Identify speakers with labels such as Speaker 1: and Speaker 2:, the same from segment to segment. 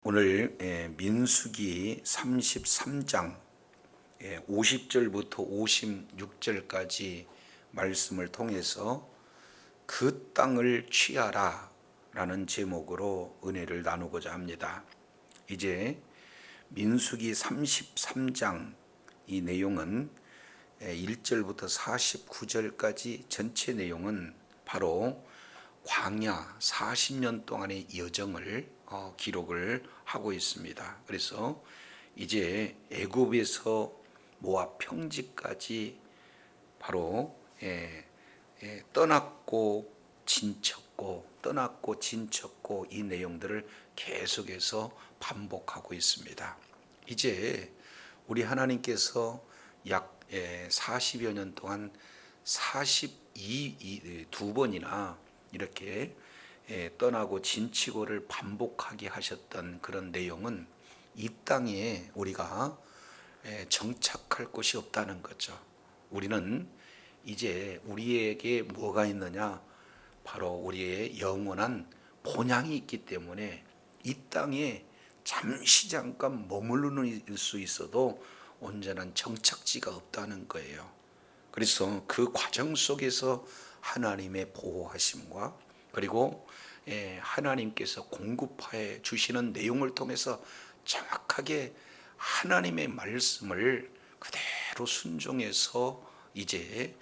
Speaker 1: 오늘 민수기 33장 50절부터 56절까지 말씀을 통해서 그 땅을 취하라 라는 제목으로 은혜를 나누고자 합니다. 이제 민수기 33장 이 내용은 1절부터 49절까지 전체 내용은 바로 광야 40년 동안의 여정을 기록을 하고 있습니다. 그래서 이제 애굽에서 모압 평지까지 바로 떠났고 진쳤고 이 내용들을 계속해서 반복하고 있습니다. 이제 우리 하나님께서 약 40여 년 동안 42두 번이나 이렇게 떠나고 진치고를 반복하게 하셨던 그런 내용은 이 땅에 우리가 정착할 곳이 없다는 거죠. 우리는 이제 우리에게 뭐가 있느냐? 바로 우리의 영원한 본향이 있기 때문에 이 땅에 잠깐 머무르는 수 있어도 온전한 정착지가 없다는 거예요. 그래서 그 과정 속에서 하나님의 보호하심과 그리고 하나님께서 공급해 주시는 내용을 통해서 정확하게 하나님의 말씀을 그대로 순종해서 이제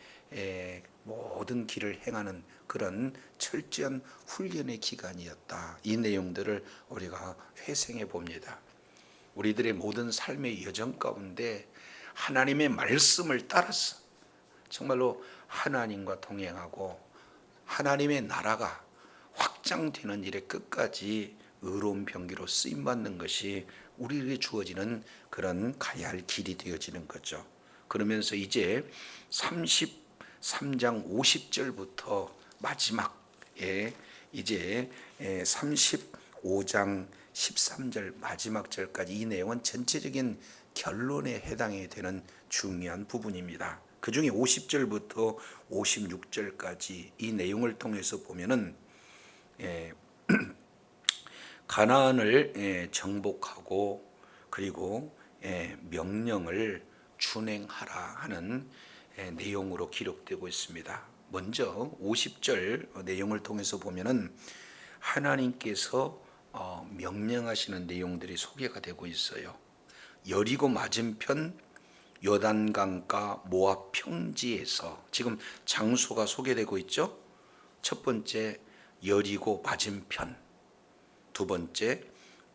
Speaker 1: 모든 길을 행하는 그런 철저한 훈련의 기간이었다. 이 내용들을 우리가 회상해 봅니다. 우리들의 모든 삶의 여정 가운데 하나님의 말씀을 따라서 정말로 하나님과 동행하고 하나님의 나라가 확장되는 일에 끝까지 의로운 병기로 쓰임받는 것이 우리에게 주어지는 그런 가야 할 길이 되어지는 거죠. 그러면서 이제 33장 50절부터 마지막에 이제 35장 13절 마지막 절까지 이 내용은 전체적인 결론에 해당이 되는 중요한 부분입니다. 그 중에 50절부터 56절까지 이 내용을 통해서 보면은 가나안을 정복하고 그리고 명령을 준행하라 하는 내용으로 기록되고 있습니다. 먼저 50절 내용을 통해서 보면은 하나님께서 명령하시는 내용들이 소개가 되고 있어요. 여리고 맞은편 요단강가 모압 평지에서 지금 장소가 소개되고 있죠. 첫 번째 여리고 맞은편, 두 번째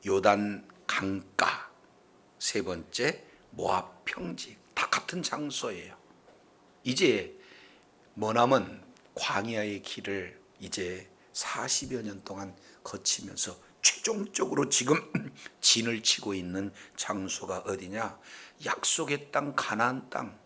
Speaker 1: 요단 강가, 세 번째 모압 평지, 다 같은 장소예요. 이제 머나먼 광야의 길을 이제 40여 년 동안 거치면서 최종적으로 지금 진을 치고 있는 장소가 어디냐? 약속의 땅 가나안 땅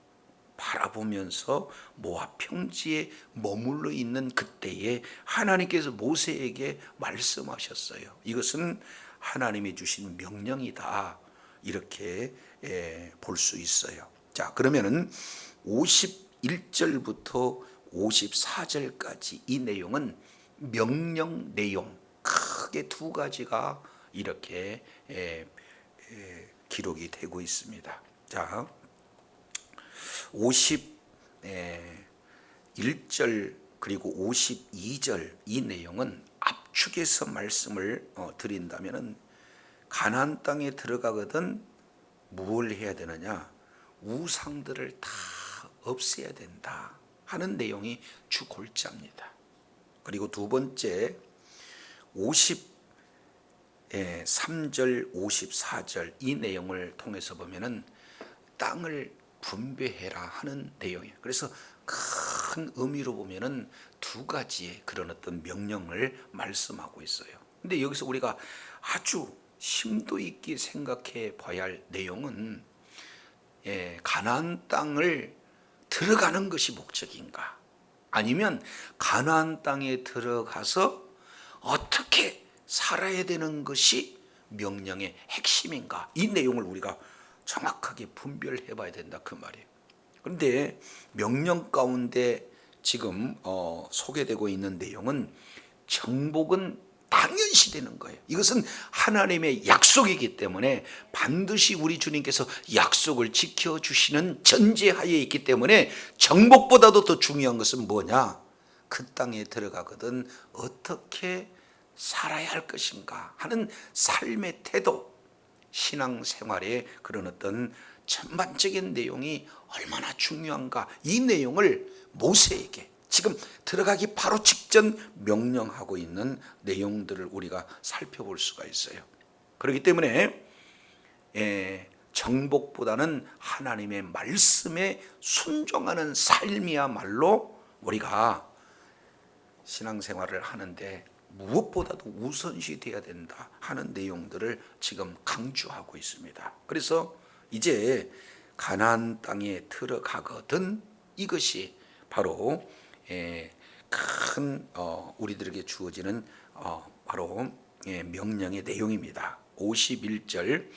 Speaker 1: 바라보면서 모압 평지에 머물러 있는 그때에 하나님께서 모세에게 말씀하셨어요. 이것은 하나님이 주신 명령이다. 이렇게 볼 수 있어요. 자, 그러면은 51절부터 54절까지 이 내용은 명령 내용 크게 두 가지가 이렇게 기록이 되고 있습니다. 자, 51절 그리고 52절 이 내용은 압축해서 말씀을 드린다면은 가나안 땅에 들어가거든 무엇을 해야 되느냐? 우상들을 다 없애야 된다 하는 내용이 주 골자입니다. 그리고 두 번째 53절 54절 이 내용을 통해서 보면은 땅을 분배해라 하는 내용이에요. 그래서 큰 의미로 보면은 두 가지의 그런 어떤 명령을 말씀하고 있어요. 근데 여기서 우리가 아주 심도 있게 생각해 봐야 할 내용은 가나안 땅을 들어가는 것이 목적인가? 아니면 가나안 땅에 들어가서 어떻게 살아야 되는 것이 명령의 핵심인가? 이 내용을 우리가 정확하게 분별해 봐야 된다 그 말이에요. 그런데 명령 가운데 지금 소개되고 있는 내용은 정복은 당연시 되는 거예요. 이것은 하나님의 약속이기 때문에 반드시 우리 주님께서 약속을 지켜주시는 전제하에 있기 때문에 정복보다도 더 중요한 것은 뭐냐? 그 땅에 들어가거든 어떻게 살아야 할 것인가 하는 삶의 태도, 신앙생활의 그런 어떤 전반적인 내용이 얼마나 중요한가, 이 내용을 모세에게 지금 들어가기 바로 직전 명령하고 있는 내용들을 우리가 살펴볼 수가 있어요. 그렇기 때문에 정복보다는 하나님의 말씀에 순종하는 삶이야말로 우리가 신앙생활을 하는데 무엇보다도 우선시 되어야 된다 하는 내용들을 지금 강조하고 있습니다. 그래서 이제 가나안 땅에 들어가거든, 이것이 바로 큰 우리들에게 주어지는 바로 명령의 내용입니다. 51절,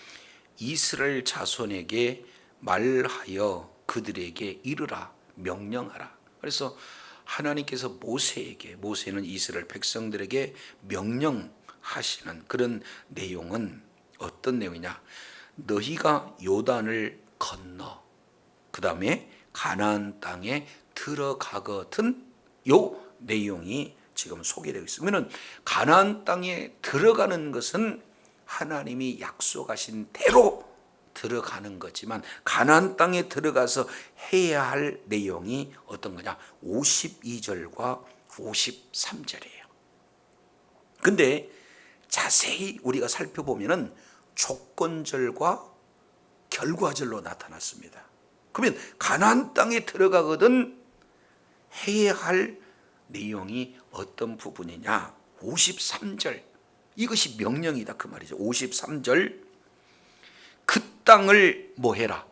Speaker 1: 이스라엘 자손에게 말하여 그들에게 이르라, 명령하라. 그래서 하나님께서 모세에게, 모세는 이스라엘 백성들에게 명령하시는 그런 내용은 어떤 내용이냐? 너희가 요단을 건너 그 다음에 가나안 땅에 들어가거든, 요 내용이 지금 소개되고 있습니다. 그러면 가나안 땅에 들어가는 것은 하나님이 약속하신 대로 들어가는 거지만 가나안 땅에 들어가서 해야 할 내용이 어떤 거냐? 52절과 53절이에요. 근데 자세히 우리가 살펴보면은 조건절과 결과절로 나타났습니다. 그러면 가나안 땅에 들어가거든 해야 할 내용이 어떤 부분이냐? 53절, 이것이 명령이다 그 말이죠. 53절, 그 땅을 뭐 해라?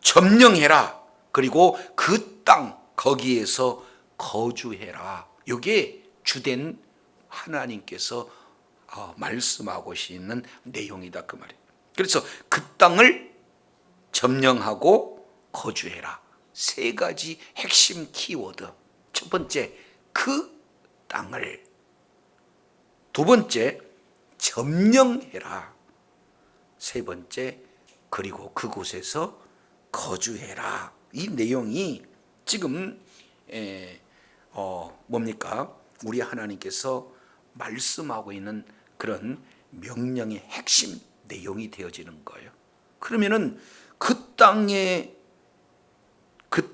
Speaker 1: 점령해라. 그리고 그 땅 거기에서 거주해라. 이게 주된 하나님께서 말씀하고 계시는 내용이다 그 말이에요. 그래서 그 땅을 점령하고 거주해라. 세 가지 핵심 키워드. 첫 번째, 그 땅을. 두 번째, 점령해라. 세 번째, 그리고 그곳에서 거주해라. 이 내용이 지금 뭡니까? 우리 하나님께서 말씀하고 있는 그런 명령의 핵심 내용이 되어지는 거예요. 그러면은 그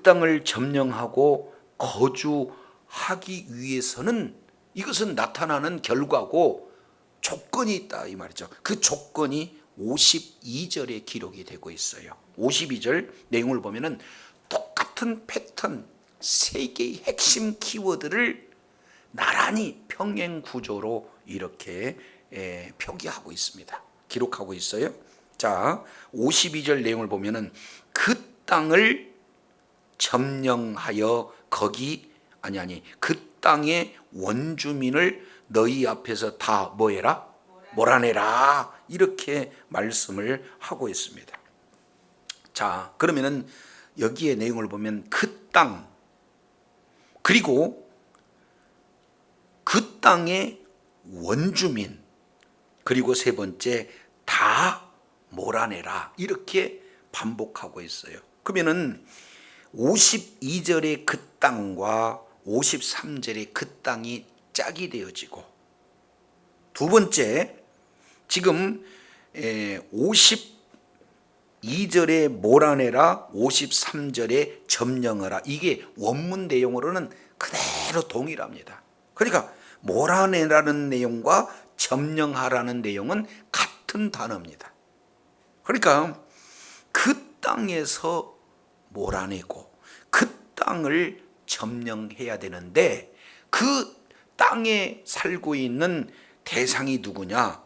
Speaker 1: 땅을 점령하고 거주하기 위해서는 이것은 나타나는 결과고 조건이 있다 이 말이죠. 그 조건이 52절에 기록이 되고 있어요. 52절 내용을 보면은 똑같은 패턴 세 개의 핵심 키워드를 나란히 평행 구조로 이렇게 표기하고 있습니다. 기록하고 있어요. 자, 52절 내용을 보면은 그 땅을 점령하여 그 땅의 원주민을 너희 앞에서 다 뭐해라? 몰아내라. 이렇게 말씀을 하고 있습니다. 자, 그러면은 여기에 내용을 보면 그 땅, 그리고 그 땅의 원주민, 그리고 세 번째 다 몰아내라. 이렇게 반복하고 있어요. 그러면은 52절의 그 땅과 53절의 그 땅이 짝이 되어지고, 두 번째 지금 52절에 몰아내라, 53절에 점령하라. 이게 원문 내용으로는 그대로 동일합니다. 그러니까 몰아내라는 내용과 점령하라는 내용은 같은 단어입니다. 그러니까 그 땅에서 몰아내고 그 땅을 점령해야 되는데 그 땅에 살고 있는 대상이 누구냐?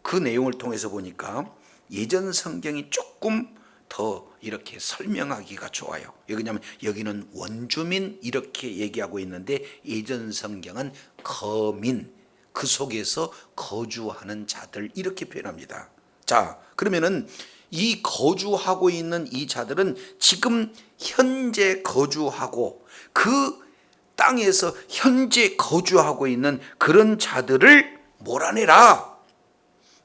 Speaker 1: 그 내용을 통해서 보니까 예전 성경이 조금 더 이렇게 설명하기가 좋아요. 왜냐하면 여기는 원주민 이렇게 얘기하고 있는데 예전 성경은 거민, 그 속에서 거주하는 자들 이렇게 표현합니다. 자, 그러면은 이 거주하고 있는 이 자들은 지금 현재 거주하고 그 땅에서 현재 거주하고 있는 그런 자들을 몰아내라.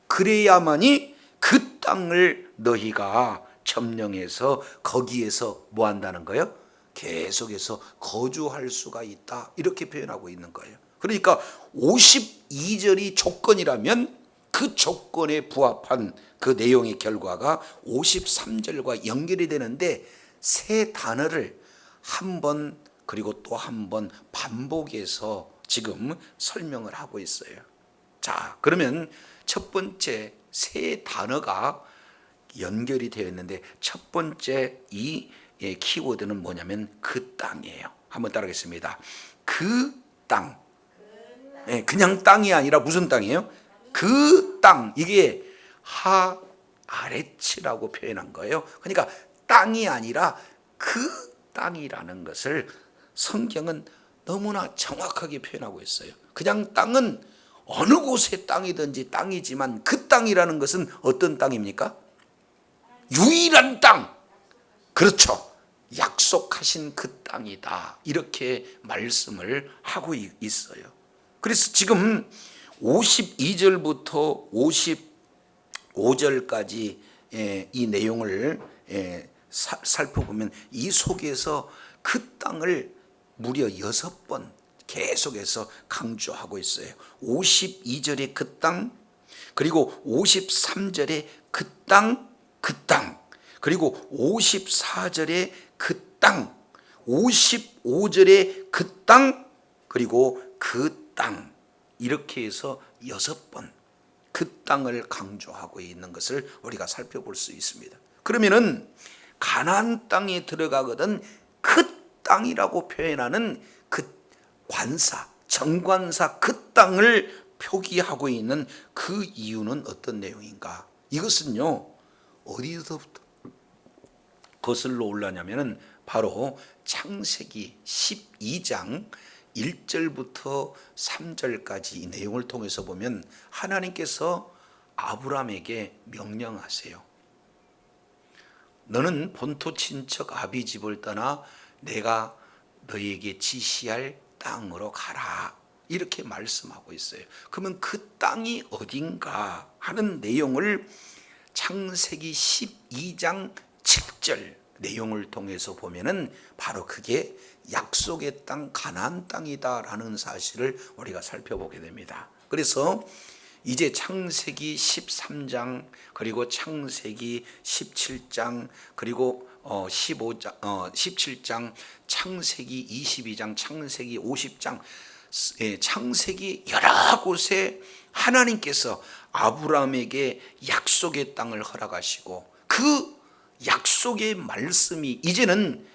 Speaker 1: 그래야만이 그 땅을 너희가 점령해서 거기에서 뭐 한다는 거예요? 계속해서 거주할 수가 있다. 이렇게 표현하고 있는 거예요. 그러니까 52절이 조건이라면 그 조건에 부합한 그 내용의 결과가 53절과 연결이 되는데 세 단어를 한 번 그리고 또 한 번 반복해서 지금 설명을 하고 있어요. 자, 그러면 첫 번째 세 단어가 연결이 되어 있는데 첫 번째 이 키워드는 뭐냐면 그 땅이에요. 한번 따라하겠습니다. 그 땅. 그냥 땅이 아니라 무슨 땅이에요? 그 땅. 이게 하아레츠라고 표현한 거예요. 그러니까 땅이 아니라 그 땅이라는 것을 성경은 너무나 정확하게 표현하고 있어요. 그냥 땅은 어느 곳의 땅이든지 땅이지만 그 땅이라는 것은 어떤 땅입니까? 유일한 땅. 그렇죠. 약속하신 그 땅이다. 이렇게 말씀을 하고 있어요. 그래서 지금 52절부터 55절까지 이 내용을 살펴보면 이 속에서 그 땅을 무려 6번 계속해서 강조하고 있어요. 52절에 그 땅, 그리고 53절에 그 땅, 그 땅, 그리고 54절에 그 땅, 55절에 그 땅, 그리고 그 땅, 이렇게 해서 6번 그 땅을 강조하고 있는 것을 우리가 살펴볼 수 있습니다. 그러면은 가나안 땅에 들어가거든 그 땅이라고 표현하는 그 관사, 정관사 그 땅을 표기하고 있는 그 이유는 어떤 내용인가? 이것은요, 어디서부터 거슬러 올라냐면은 바로 창세기 12장 1절부터 3절까지 이 내용을 통해서 보면 하나님께서 아브라함에게 명령하세요. 너는 본토 친척 아비 집을 떠나 내가 너에게 지시할 땅으로 가라. 이렇게 말씀하고 있어요. 그러면 그 땅이 어딘가 하는 내용을 창세기 12장 7절 내용을 통해서 보면은 바로 그게 약속의 땅 가나안 땅이다라는 사실을 우리가 살펴보게 됩니다. 그래서 이제 창세기 13장 그리고 창세기 17장 그리고 17장 창세기 22장 창세기 50장 창세기 여러 곳에 하나님께서 아브라함에게 약속의 땅을 허락하시고 그 약속의 말씀이 이제는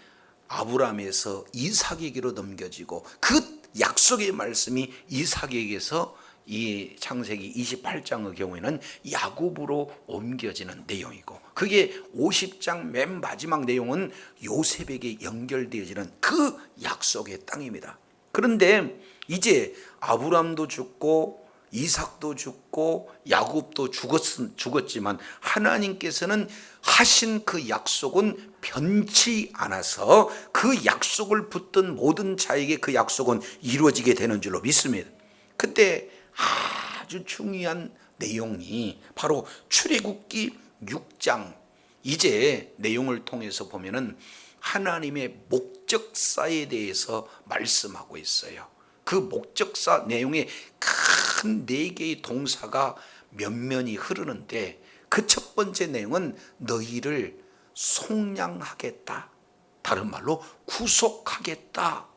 Speaker 1: 아브라함에서 이삭에게로 넘겨지고 그 약속의 말씀이 이삭에게서 이 창세기 28장의 경우에는 야곱으로 옮겨지는 내용이고 그게 50장 맨 마지막 내용은 요셉에게 연결되어지는 그 약속의 땅입니다. 그런데 이제 아브라함도 죽고 이삭도 죽고 야곱도 죽었지만 하나님께서는 하신 그 약속은 변치 않아서 그 약속을 붙든 모든 자에게 그 약속은 이루어지게 되는 줄로 믿습니다. 그때 아주 중요한 내용이 바로 출애굽기 6장 이제 내용을 통해서 보면은 하나님의 목적사에 대해서 말씀하고 있어요. 그 목적사 내용에 큰 4개의 동사가 면면이 흐르는데 그 첫 번째 내용은 너희를 속량하겠다, 다른 말로 구속하겠다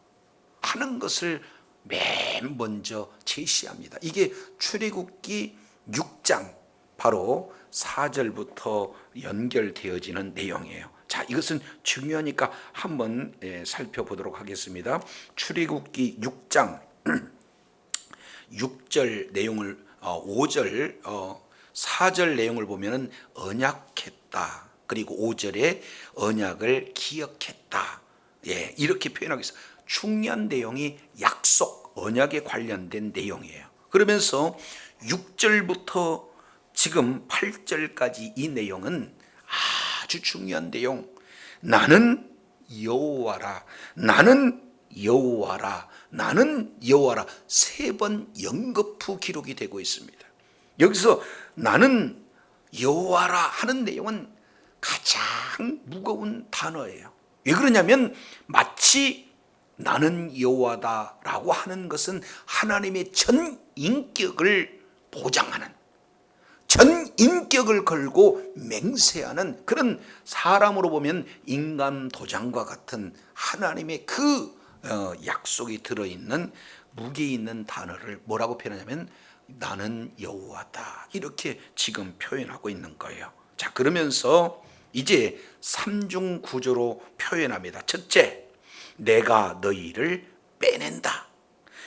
Speaker 1: 하는 것을 맨 먼저 제시합니다. 이게 출애굽기 6장 바로 4절부터 연결되어지는 내용이에요. 자, 이것은 중요하니까 한번 살펴보도록 하겠습니다. 출애굽기 6장 6절 내용을 5절 4절 내용을 보면은 언약했다. 그리고 5절에 언약을 기억했다. 이렇게 표현하고 있어요. 중요한 내용이 약속, 언약에 관련된 내용이에요. 그러면서 6절부터 지금 8절까지 이 내용은 아주 중요한 내용. 나는 여호와라. 나는 여호와라, 나는 여호와라 3번 연거푸 기록이 되고 있습니다. 여기서 나는 여호와라 하는 내용은 가장 무거운 단어예요. 왜 그러냐면 마치 나는 여호와다라고 하는 것은 하나님의 전 인격을 보장하는, 전 인격을 걸고 맹세하는 그런, 사람으로 보면 인간 도장과 같은 하나님의 그 약속이 들어있는 무게 있는 단어를 뭐라고 표현하냐면 나는 여호와다, 이렇게 지금 표현하고 있는 거예요. 자, 그러면서 이제 3중 구조로 표현합니다. 첫째, 내가 너희를 빼낸다.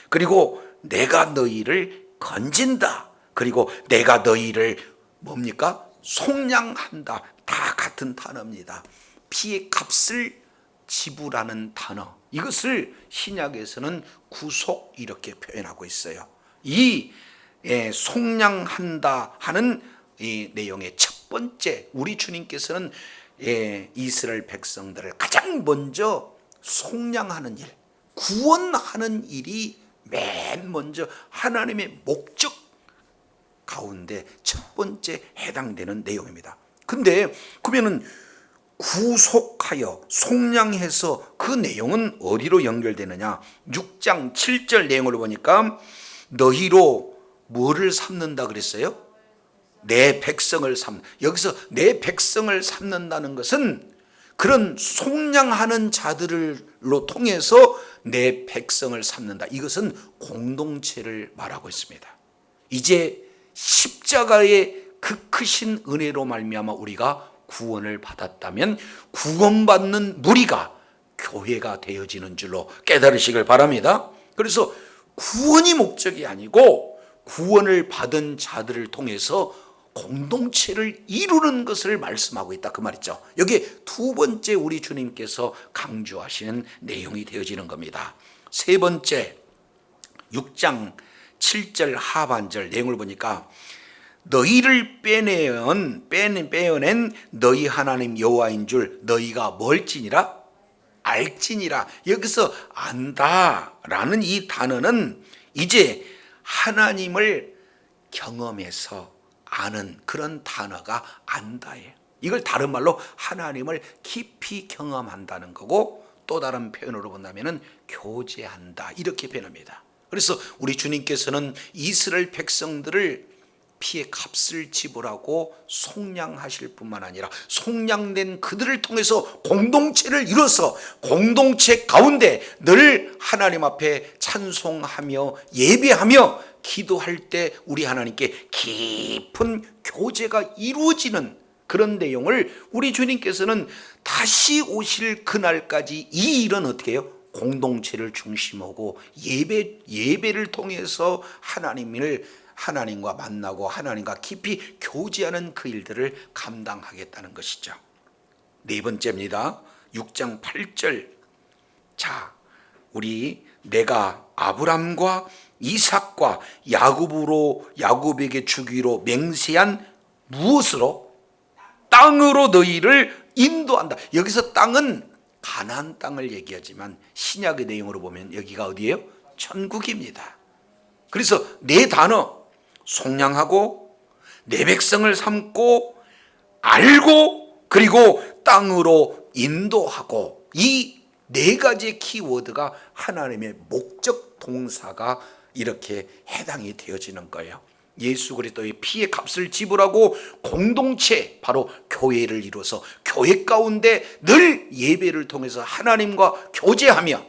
Speaker 1: 그리고 내가 너희를 건진다. 그리고 내가 너희를 뭡니까? 속량한다. 다 같은 단어입니다. 피의 값을 지불하는 단어, 이것을 신약에서는 구속 이렇게 표현하고 있어요. 이 속량한다 하는 이 내용의 첫 번째, 우리 주님께서는 이스라엘 백성들을 가장 먼저 속량하는 일, 구원하는 일이 맨 먼저 하나님의 목적 가운데 첫 번째 해당되는 내용입니다. 근데 그러면은 구속하여 속량해서 그 내용은 어디로 연결되느냐? 6장 7절 내용을 보니까 너희로 뭐를 삼는다 그랬어요? 내 백성을 삼. 여기서 내 백성을 삼는다는 것은 그런 속량하는 자들로 통해서 내 백성을 삼는다. 이것은 공동체를 말하고 있습니다. 이제 십자가의 그 크신 은혜로 말미암아 우리가 구원을 받았다면 구원받는 무리가 교회가 되어지는 줄로 깨달으시길 바랍니다. 그래서 구원이 목적이 아니고 구원을 받은 자들을 통해서 공동체를 이루는 것을 말씀하고 있다, 그 말이죠. 여기에 두 번째 우리 주님께서 강조하시는 내용이 되어지는 겁니다. 세 번째, 6장 7절 하반절 내용을 보니까 너희를 빼어낸 너희 하나님 여호와인 줄 너희가 뭘지니라? 알지니라. 여기서 안다라는 이 단어는 이제 하나님을 경험해서 아는 그런 단어가 안다예요. 이걸 다른 말로 하나님을 깊이 경험한다는 거고, 또 다른 표현으로 본다면 교제한다, 이렇게 표현합니다. 그래서 우리 주님께서는 이스라엘 백성들을 피의 값을 지불하고 속량하실 뿐만 아니라 속량된 그들을 통해서 공동체를 이뤄서 공동체 가운데 늘 하나님 앞에 찬송하며 예배하며 기도할 때 우리 하나님께 깊은 교제가 이루어지는 그런 내용을 우리 주님께서는 다시 오실 그날까지 이 일은 어떻게 해요? 공동체를 중심하고 예배를 통해서 하나님과 만나고 하나님과 깊이 교제하는 그 일들을 감당하겠다는 것이죠. 네 번째입니다. 6장 8절. 자, 내가 아브람과 이삭과 야곱에게 주기로 맹세한 무엇으로? 땅으로 너희를 인도한다. 여기서 땅은 가나안 땅을 얘기하지만 신약의 내용으로 보면 여기가 어디예요? 천국입니다. 그래서 네 단어, 속량하고 내 백성을 삼고 알고 그리고 땅으로 인도하고, 이 네 가지의 키워드가 하나님의 목적 동사가 이렇게 해당이 되어지는 거예요. 예수 그리스도의 피의 값을 지불하고 공동체, 바로 교회를 이루어서 교회 가운데 늘 예배를 통해서 하나님과 교제하며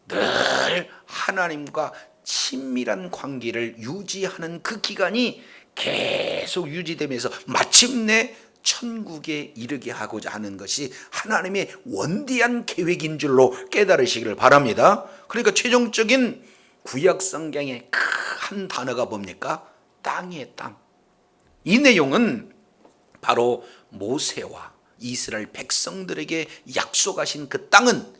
Speaker 1: 늘 하나님과 친밀한 관계를 유지하는 그 기간이 계속 유지되면서 마침내 천국에 이르게 하고자 하는 것이 하나님의 원대한 계획인 줄로 깨달으시기를 바랍니다. 그러니까 최종적인 구약 성경의 큰 단어가 뭡니까? 땅이에요, 땅. 이 내용은 바로 모세와 이스라엘 백성들에게 약속하신 그 땅은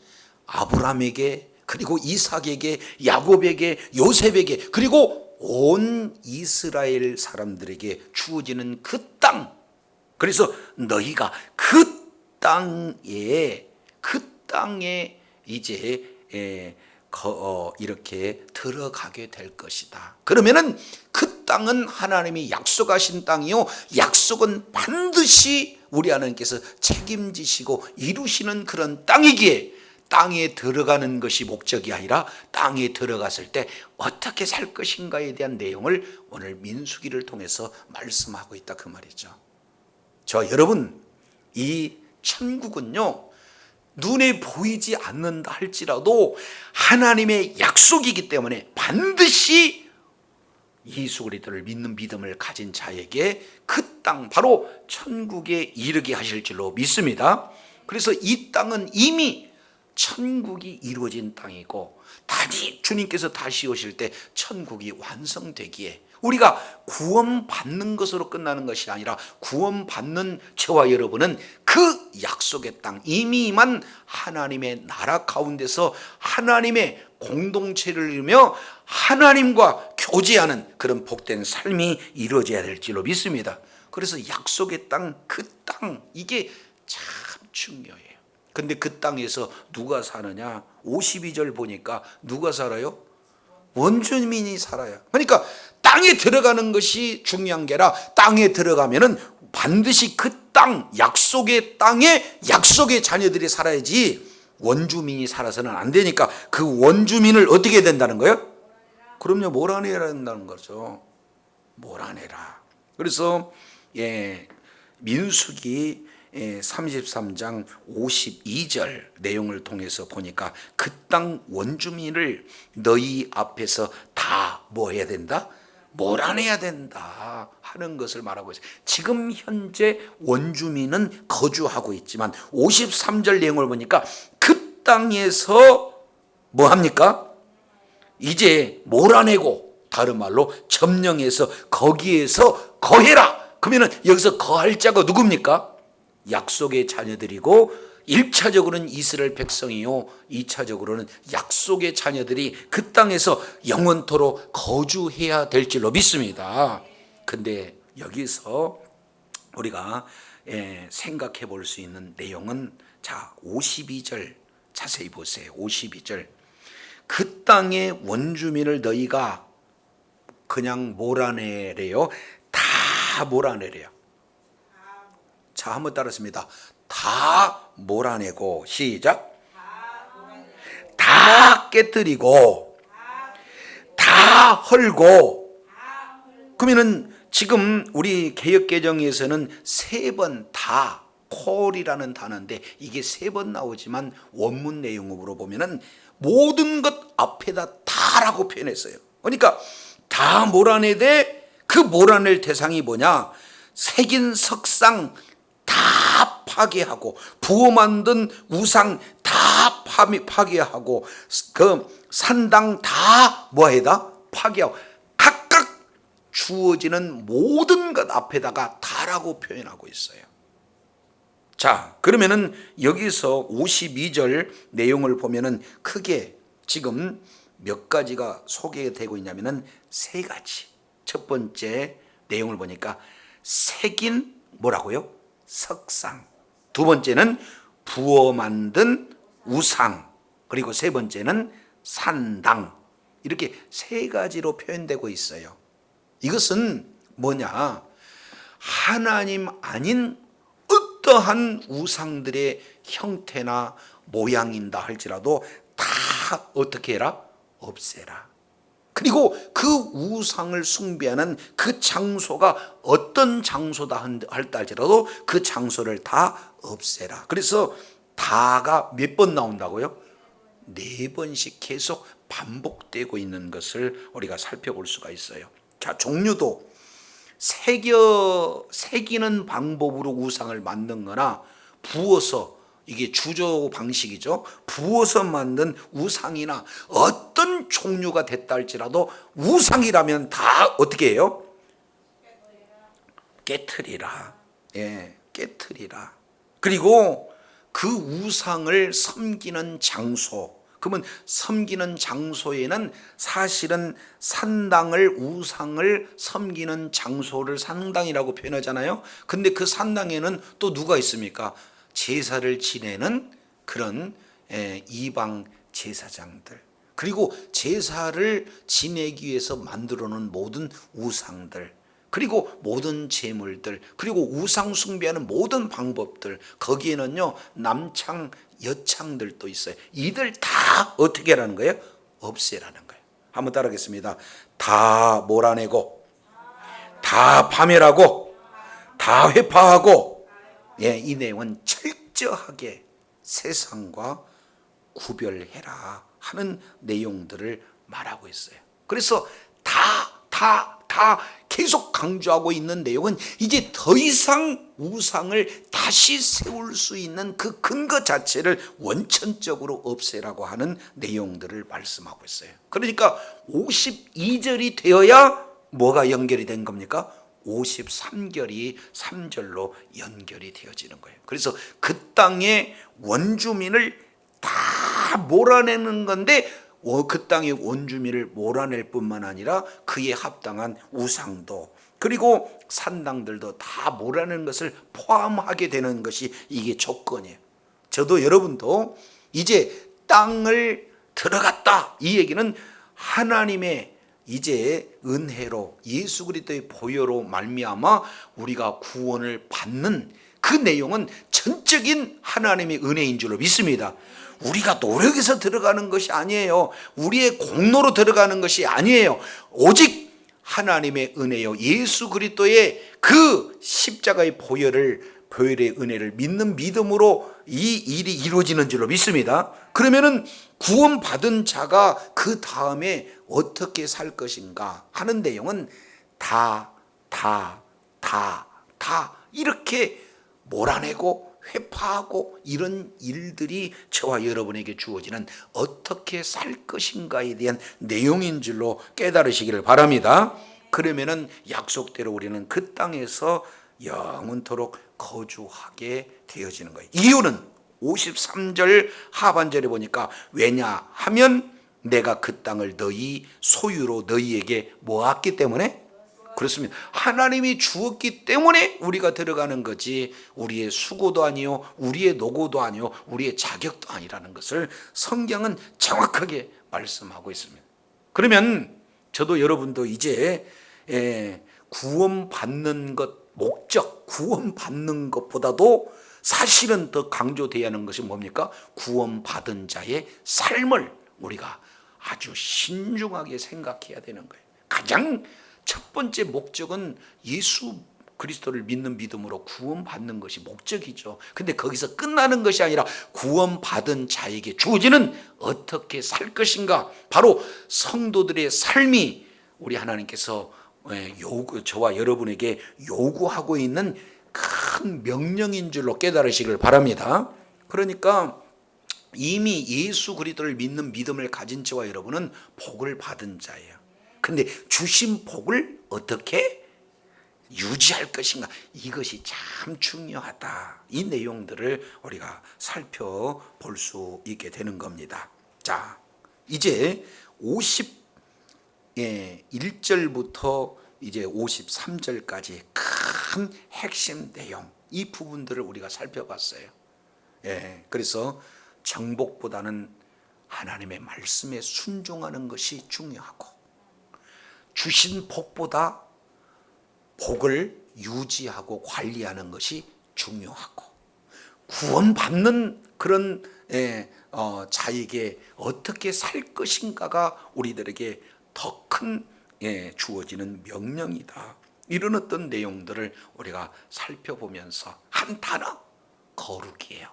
Speaker 1: 아브라함에게, 그리고 이삭에게, 야곱에게, 요셉에게, 그리고 온 이스라엘 사람들에게 주어지는 그 땅. 그래서 너희가 그 땅에 이제 이렇게 들어가게 될 것이다. 그러면은 그 땅은 하나님이 약속하신 땅이요, 약속은 반드시 우리 하나님께서 책임지시고 이루시는 그런 땅이기에 땅에 들어가는 것이 목적이 아니라 땅에 들어갔을 때 어떻게 살 것인가에 대한 내용을 오늘 민수기를 통해서 말씀하고 있다, 그 말이죠. 저 여러분, 이 천국은요 눈에 보이지 않는다 할지라도 하나님의 약속이기 때문에 반드시 예수 그리스도를 믿는 믿음을 가진 자에게 그 땅, 바로 천국에 이르게 하실 줄로 믿습니다. 그래서 이 땅은 이미 천국이 이루어진 땅이고 주님께서 다시 오실 때 천국이 완성되기에 우리가 구원받는 것으로 끝나는 것이 아니라 구원받는 저와 여러분은 그 약속의 땅, 이미 임한 하나님의 나라 가운데서 하나님의 공동체를 이루며 하나님과 교제하는 그런 복된 삶이 이루어져야 될 줄로 믿습니다. 그래서 약속의 땅, 그 땅, 이게 참 중요해요. 근데 그 땅에서 누가 사느냐? 52절 보니까 누가 살아요? 원주민이 살아요. 그러니까 땅에 들어가는 것이 중요한 게 아니라 땅에 들어가면은 반드시 그 땅, 약속의 땅에 약속의 자녀들이 살아야지 원주민이 살아서는 안 되니까 그 원주민을 어떻게 해야 된다는 거예요? 그럼요, 몰아내야 된다는 거죠. 몰아내라. 그래서 민수기 33장 52절 내용을 통해서 보니까 그 땅 원주민을 너희 앞에서 다 뭐 해야 된다? 몰아내야 된다 하는 것을 말하고 있어요. 지금 현재 원주민은 거주하고 있지만 53절 내용을 보니까 그 땅에서 뭐 합니까? 이제 몰아내고, 다른 말로 점령해서 거기에서 거해라. 그러면 여기서 거할 자가 누굽니까? 약속의 자녀들이고 1차적으로는 이스라엘 백성이요, 2차적으로는 약속의 자녀들이 그 땅에서 영원토록 거주해야 될 줄로 믿습니다. 근데 여기서 우리가 생각해 볼 수 있는 내용은, 자 52절 자세히 보세요. 52절, 그 땅의 원주민을 너희가 그냥 몰아내래요? 다 몰아내래요. 자, 한번 따랐습니다. 다 몰아내고, 시작. 다 깨뜨리고, 다 헐고. 그러면은 지금 우리 개역개정에서는 3번 다, 콜이라는 단어인데 이게 3번 나오지만 원문 내용으로 보면은 모든 것 앞에다 다라고 표현했어요. 그러니까 다 몰아내되 그 몰아낼 대상이 뭐냐? 새긴 석상 다 파괴하고, 부어 만든 우상 다 파괴하고, 그 산당 다 뭐해다? 파괴하고, 각각 주어지는 모든 것 앞에다가 다라고 표현하고 있어요. 자, 그러면은 여기서 52절 내용을 보면은 크게 지금 몇 가지가 소개되고 있냐면은 3가지. 첫 번째 내용을 보니까 새긴 뭐라고요? 석상. 두 번째는 부어 만든 우상. 그리고 세 번째는 산당. 이렇게 3가지로 표현되고 있어요. 이것은 뭐냐? 하나님 아닌 어떠한 우상들의 형태나 모양인다 할지라도 다 어떻게 해라? 없애라. 그리고 그 우상을 숭배하는 그 장소가 어떤 장소다 할다 할지라도 그 장소를 다 없애라. 그래서 다가 몇 번 나온다고요? 4번씩 계속 반복되고 있는 것을 우리가 살펴볼 수가 있어요. 자, 종류도 새기는 방법으로 우상을 만든 거나 부어서, 이게 주조 방식이죠. 부어서 만든 우상이나 어떤 종류가 됐다 할지라도 우상이라면 다 어떻게 해요? 깨트리라. 깨트리라. 그리고 그 우상을 섬기는 장소, 그러면 섬기는 장소에는 사실은 산당을, 우상을 섬기는 장소를 산당이라고 표현하잖아요. 근데 그 산당에는 또 누가 있습니까? 제사를 지내는 그런 이방 제사장들, 그리고 제사를 지내기 위해서 만들어 놓은 모든 우상들, 그리고 모든 제물들, 그리고 우상 숭배하는 모든 방법들, 거기에는요 남창 여창들도 있어요. 이들 다 어떻게 하라는 거예요? 없애라는 거예요. 한번 따라하겠습니다. 다 몰아내고, 다 파멸하고, 다 회파하고, 이 내용은 철저하게 세상과 구별해라 하는 내용들을 말하고 있어요. 그래서 다 계속 강조하고 있는 내용은 이제 더 이상 우상을 다시 세울 수 있는 그 근거 자체를 원천적으로 없애라고 하는 내용들을 말씀하고 있어요. 그러니까 52절이 되어야 뭐가 연결이 된 겁니까? 53결이 3절로 연결이 되어지는 거예요. 그래서 그 땅의 원주민을 다 몰아내는 건데, 그 땅의 원주민을 몰아낼 뿐만 아니라 그에 합당한 우상도, 그리고 산당들도 다 몰아내는 것을 포함하게 되는 것이 이게 조건이에요. 저도 여러분도 이제 땅을 들어갔다, 이 얘기는 하나님의 이제 은혜로 예수 그리스도의 보혈로 말미암아 우리가 구원을 받는 그 내용은 전적인 하나님의 은혜인 줄로 믿습니다. 우리가 노력해서 들어가는 것이 아니에요. 우리의 공로로 들어가는 것이 아니에요. 오직 하나님의 은혜요, 예수 그리스도의 그 십자가의 보혈의 은혜를 믿는 믿음으로 이 일이 이루어지는 줄로 믿습니다. 그러면은 구원받은 자가 그 다음에 어떻게 살 것인가 하는 내용은 다 이렇게 몰아내고 회파하고 이런 일들이 저와 여러분에게 주어지는 어떻게 살 것인가에 대한 내용인 줄로 깨달으시기를 바랍니다. 그러면은 약속대로 우리는 그 땅에서 영원토록 거주하게 되어지는 거예요. 이유는 53절 하반절에 보니까 왜냐하면 내가 그 땅을 너희 소유로 너희에게 모았기 때문에, 그렇습니다. 하나님이 주었기 때문에 우리가 들어가는 거지 우리의 수고도 아니요, 우리의 노고도 아니요, 우리의 자격도 아니라는 것을 성경은 정확하게 말씀하고 있습니다. 그러면 저도 여러분도 이제 구원받는 것, 목적 구원받는 것보다도 사실은 더 강조되어야 하는 것이 뭡니까? 구원받은 자의 삶을 우리가 아주 신중하게 생각해야 되는 거예요. 가장 첫 번째 목적은 예수 그리스도를 믿는 믿음으로 구원받는 것이 목적이죠. 근데 거기서 끝나는 것이 아니라 구원받은 자에게 주어지는 어떻게 살 것인가, 바로 성도들의 삶이 우리 하나님께서 저와 여러분에게 요구하고 있는 큰 명령인 줄로 깨달으시길 바랍니다. 그러니까 이미 예수 그리스도를 믿는 믿음을 가진 저와 여러분은 복을 받은 자예요. 근데 주신 복을 어떻게 유지할 것인가, 이것이 참 중요하다. 이 내용들을 우리가 살펴볼 수 있게 되는 겁니다. 자, 이제 51절부터 이제 53절까지 큰 핵심 내용, 이 부분들을 우리가 살펴봤어요. 그래서 정복보다는 하나님의 말씀에 순종하는 것이 중요하고, 주신 복보다 복을 유지하고 관리하는 것이 중요하고, 구원받는 그런 자에게 어떻게 살 것인가가 우리들에게 더 큰 주어지는 명령이다. 이런 어떤 내용들을 우리가 살펴보면서 한 단어, 거룩이에요.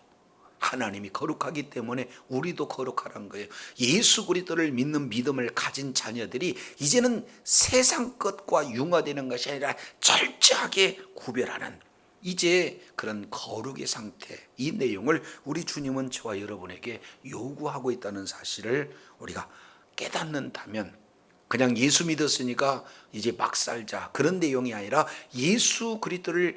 Speaker 1: 하나님이 거룩하기 때문에 우리도 거룩하란 거예요. 예수 그리스도를 믿는 믿음을 가진 자녀들이 이제는 세상 것과 융화되는 것이 아니라 철저하게 구별하는 이제 그런 거룩의 상태, 이 내용을 우리 주님은 저와 여러분에게 요구하고 있다는 사실을 우리가 깨닫는다면, 그냥 예수 믿었으니까 이제 막 살자, 그런 내용이 아니라 예수 그리스도를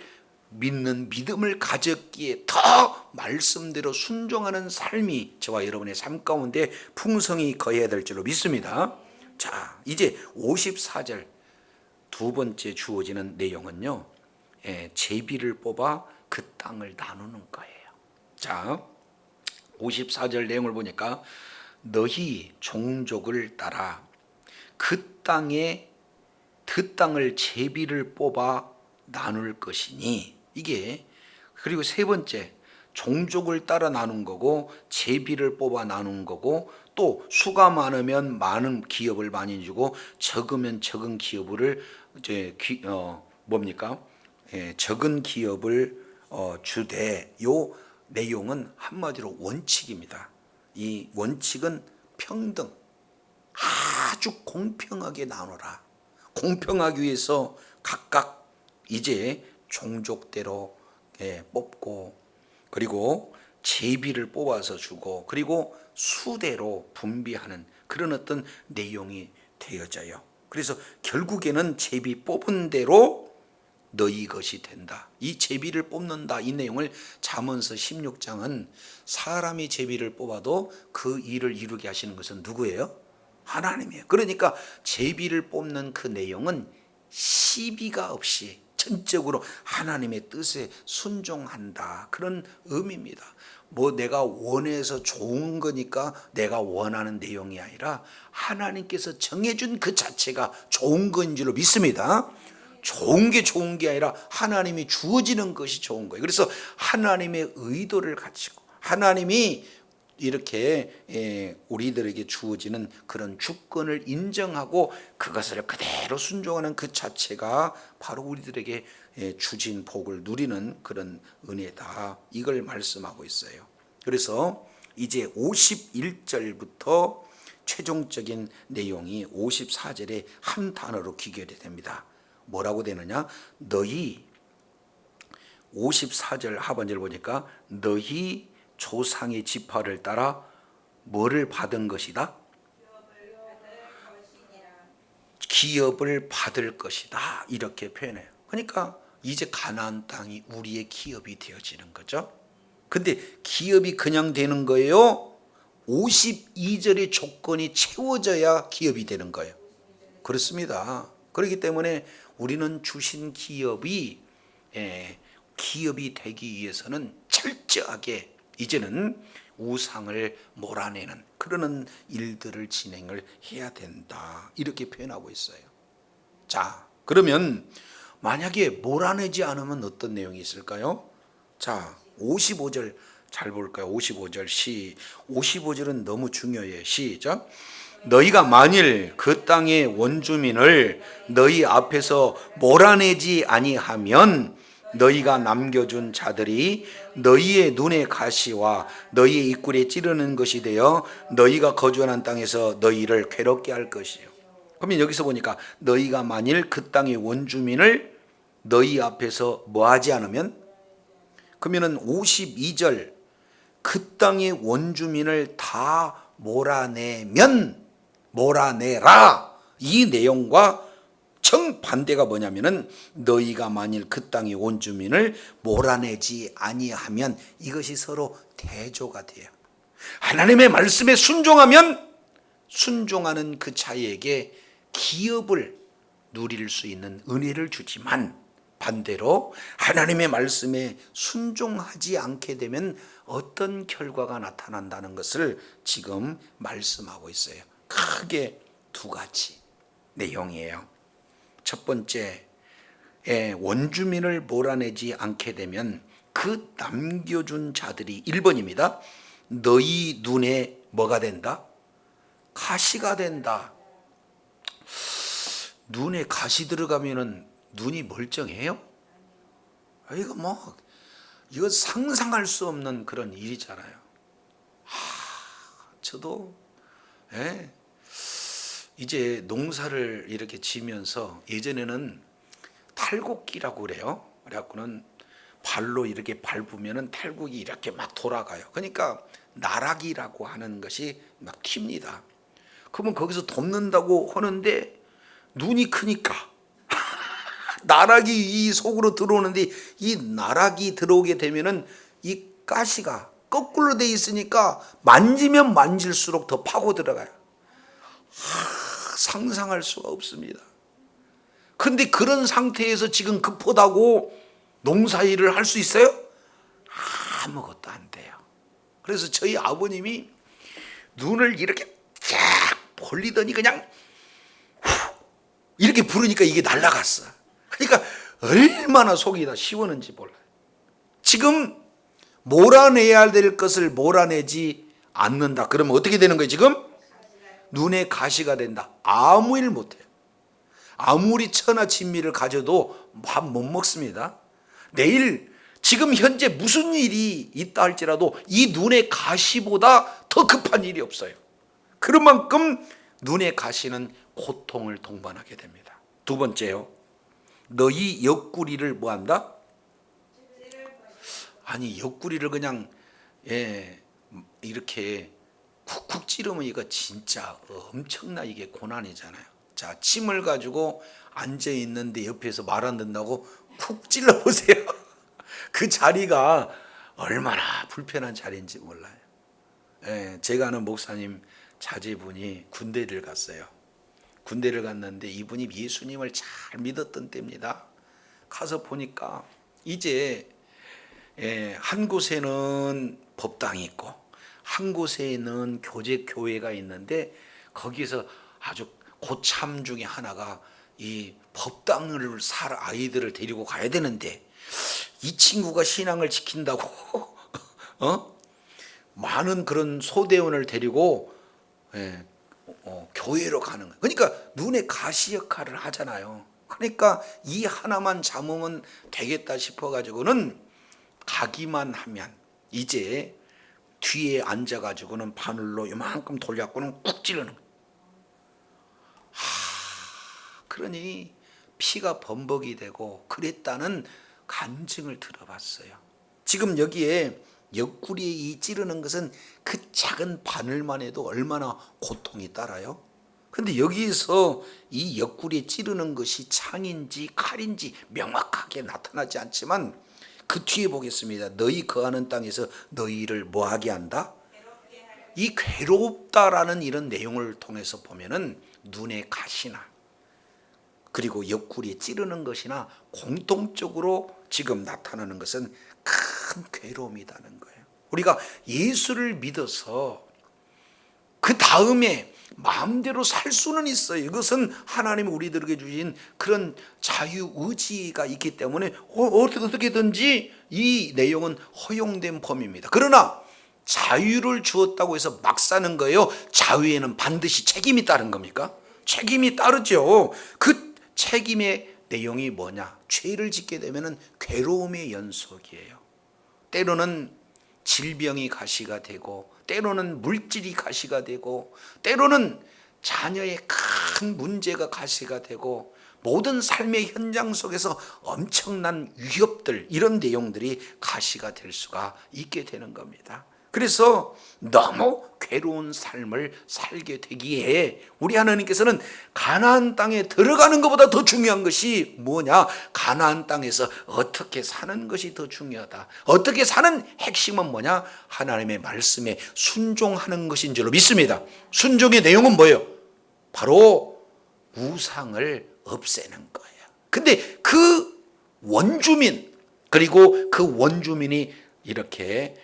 Speaker 1: 믿는 믿음을 가졌기에 더 말씀대로 순종하는 삶이 저와 여러분의 삶 가운데 풍성히 거해야 될 줄로 믿습니다. 자, 이제 54절 두 번째 주어지는 내용은요, 제비를 뽑아 그 땅을 나누는 거예요. 자, 54절 내용을 보니까 너희 종족을 따라 그 땅을 제비를 뽑아 나눌 것이니. 이게, 그리고 세 번째, 종족을 따라 나눈 거고 제비를 뽑아 나눈 거고, 또 수가 많으면 많은 기업을 많이 주고 적으면 적은 기업을 적은 기업을 주되. 요 내용은 한마디로 원칙입니다. 이 원칙은 평등, 아주 공평하게 나누라. 공평하기 위해서 각각 이제 종족대로 뽑고, 그리고 제비를 뽑아서 주고, 그리고 수대로 분비하는 그런 어떤 내용이 되어져요. 그래서 결국에는 제비 뽑은 대로 너희 것이 된다. 이 제비를 뽑는다, 이 내용을 잠언서 16장은 사람이 제비를 뽑아도 그 일을 이루게 하시는 것은 누구예요? 하나님이에요. 그러니까 제비를 뽑는 그 내용은 시비가 없이 전적으로 하나님의 뜻에 순종한다, 그런 의미입니다. 내가 원해서 좋은 거니까 내가 원하는 내용이 아니라 하나님께서 정해준 그 자체가 좋은 건 줄로 믿습니다. 좋은 게 좋은 게 아니라 하나님이 주어지는 것이 좋은 거예요. 그래서 하나님의 의도를 가지고 하나님이 이렇게 우리들에게 주어지는 그런 주권을 인정하고 그것을 그대로 순종하는 그 자체가 바로 우리들에게 주신 복을 누리는 그런 은혜다, 이걸 말씀하고 있어요. 그래서 이제 51절부터 최종적인 내용이 54절에 한 단어로 귀결이 됩니다. 뭐라고 되느냐? 너희, 54절 하반절 보니까 너희 조상의 지파를 따라 뭐를 받은 것이다? 기업을 받을 것이다, 이렇게 표현해요. 그러니까 이제 가나안 땅이 우리의 기업이 되어지는 거죠. 근데 기업이 그냥 되는 거예요? 52절의 조건이 채워져야 기업이 되는 거예요. 그렇습니다. 그렇기 때문에 우리는 주신 기업이 되기 위해서는 철저하게 이제는 우상을 몰아내는 그러는 일들을 진행을 해야 된다, 이렇게 표현하고 있어요. 자, 그러면 만약에 몰아내지 않으면 어떤 내용이 있을까요? 자, 55절 잘 볼까요? 55절 55절은 너무 중요해요. 시작. 너희가 만일 그 땅의 원주민을 너희 앞에서 몰아내지 아니하면 너희가 남겨준 자들이 너희의 눈의 가시와 너희의 입구에 찌르는 것이 되어 너희가 거주하는 땅에서 너희를 괴롭게 할 것이요. 그러면 여기서 보니까 너희가 만일 그 땅의 원주민을 너희 앞에서 뭐하지 않으면, 그러면은 52절 그 땅의 원주민을 다 몰아내라, 이 내용과 정반대가 뭐냐면은 너희가 만일 그 땅의 원주민을 몰아내지 아니하면, 이것이 서로 대조가 돼요. 하나님의 말씀에 순종하면 순종하는 그 자에게 기업을 누릴 수 있는 은혜를 주지만, 반대로 하나님의 말씀에 순종하지 않게 되면 어떤 결과가 나타난다는 것을 지금 말씀하고 있어요. 크게 두 가지 내용이에요. 첫 번째, 원주민을 몰아내지 않게 되면 그 남겨준 자들이 1번입니다. 너희 눈에 뭐가 된다? 가시가 된다. 눈에 가시 들어가면은 눈이 멀쩡해요? 이거 상상할 수 없는 그런 일이잖아요. 저도 이제 농사를 이렇게 지면서 예전에는 탈곡기라고 그래요. 그래갖고는 발로 이렇게 밟으면은 탈곡이 이렇게 막 돌아가요. 그러니까 나락이라고 하는 것이 막 튑니다. 그러면 거기서 돕는다고 하는데 눈이 크니까 나락이 이 속으로 들어오는데, 이 나락이 들어오게 되면은 이 가시가 거꾸로 돼 있으니까 만지면 만질수록 더 파고 들어가요. 상상할 수가 없습니다. 근데 그런 상태에서 지금 급하다고 농사일을 할 수 있어요? 아무것도 안 돼요. 그래서 저희 아버님이 눈을 이렇게 쫙 벌리더니 그냥 이렇게 부르니까 이게 날아갔어. 그러니까 얼마나 속이 다 시원한지 몰라요. 지금 몰아내야 될 것을 몰아내지 않는다. 그러면 어떻게 되는 거예요? 지금 눈에 가시가 된다. 아무 일 못해요. 아무리 천하 진미를 가져도 밥 못 먹습니다. 내일 지금 현재 무슨 일이 있다 할지라도 이 눈의 가시보다 더 급한 일이 없어요. 그런 만큼 눈의 가시는 고통을 동반하게 됩니다. 두 번째요. 너희 옆구리를 뭐한다? 아니 옆구리를 그냥 이렇게 쿡쿡 찌르면 이거 진짜 엄청나 이게 고난이잖아요. 자, 침을 가지고 앉아 있는데 옆에서 말 안 듣는다고 쿡 찔러 보세요. 그 자리가 얼마나 불편한 자리인지 몰라요. 제가 아는 목사님 자제분이 군대를 갔어요. 군대를 갔는데 이분이 예수님을 잘 믿었던 때입니다. 가서 보니까 이제 한 곳에는 법당이 있고 한 곳에는 교회가 있는데 거기서 아주 고참 중에 하나가 이 법당을 살 아이들을 데리고 가야 되는데 이 친구가 신앙을 지킨다고 많은 그런 소대원을 데리고 교회로 가는 거예요. 그러니까 눈에 가시 역할을 하잖아요. 그러니까 이 하나만 잡으면 되겠다 싶어가지고는 가기만 하면 이제 뒤에 앉아가지고는 바늘로 이만큼 돌려갖고는 꾹 찌르는 거예요. 그러니 피가 범벅이 되고 그랬다는 간증을 들어봤어요. 지금 여기에 옆구리에 이 찌르는 것은 그 작은 바늘만 해도 얼마나 고통이 따라요. 근데 여기서 이 옆구리에 찌르는 것이 창인지 칼인지 명확하게 나타나지 않지만 그 뒤에 보겠습니다. 너희 거하는 땅에서 너희를 뭐하게 한다? 이 괴롭다라는 이런 내용을 통해서 보면은 눈에 가시나 그리고 옆구리에 찌르는 것이나 공통적으로 지금 나타나는 것은 큰 괴로움이라는 거예요. 우리가 예수를 믿어서 그 다음에 마음대로 살 수는 있어요. 이것은 하나님이 우리들에게 주신 그런 자유의지가 있기 때문에 어떻게든지 이 내용은 허용된 범위입니다. 그러나 자유를 주었다고 해서 막 사는 거예요. 자유에는 반드시 책임이 따른 겁니까? 책임이 따르죠. 그 책임의 내용이 뭐냐? 죄를 짓게 되면 괴로움의 연속이에요. 때로는 질병이 가시가 되고 때로는 물질이 가시가 되고 때로는 자녀의 큰 문제가 가시가 되고 모든 삶의 현장 속에서 엄청난 위협들 이런 내용들이 가시가 될 수가 있게 되는 겁니다. 그래서 너무 괴로운 삶을 살게 되기에 우리 하나님께서는 가나안 땅에 들어가는 것보다 더 중요한 것이 뭐냐? 가나안 땅에서 어떻게 사는 것이 더 중요하다. 어떻게 사는 핵심은 뭐냐? 하나님의 말씀에 순종하는 것인 줄로 믿습니다. 순종의 내용은 뭐예요? 바로 우상을 없애는 거예요. 근데 그 원주민 그리고 그 원주민이 이렇게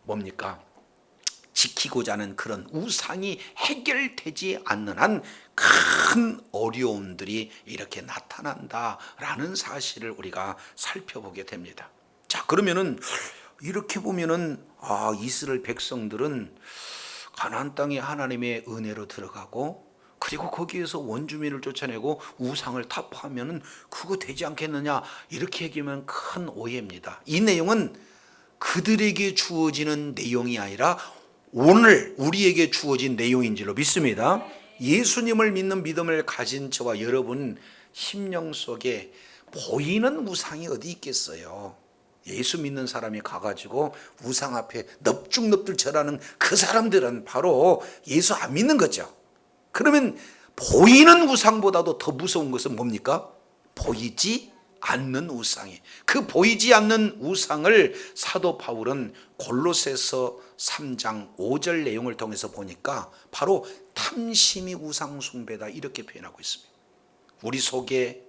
Speaker 1: 뭡니까? 지키고자 하는 그런 우상이 해결되지 않는 한 큰 어려움들이 이렇게 나타난다라는 사실을 우리가 살펴보게 됩니다. 자, 그러면은 이렇게 보면은 이스라엘 백성들은 가나안 땅에 하나님의 은혜로 들어가고 그리고 거기에서 원주민을 쫓아내고 우상을 타파하면은 그거 되지 않겠느냐 이렇게 얘기하면 큰 오해입니다. 이 내용은 그들에게 주어지는 내용이 아니라 오늘 우리에게 주어진 내용인 줄로 믿습니다. 예수님을 믿는 믿음을 가진 저와 여러분 심령 속에 보이는 우상이 어디 있겠어요? 예수 믿는 사람이 가가지고 우상 앞에 넙죽넙죽 절하는 그 사람들은 바로 예수 안 믿는 거죠. 그러면 보이는 우상보다도 더 무서운 것은 뭡니까? 보이지 않는 우상이. 그 보이지 않는 우상을 사도 바울은 골로새서 3장 5절 내용을 통해서 보니까 바로 탐심이 우상 숭배다 이렇게 표현하고 있습니다. 우리 속에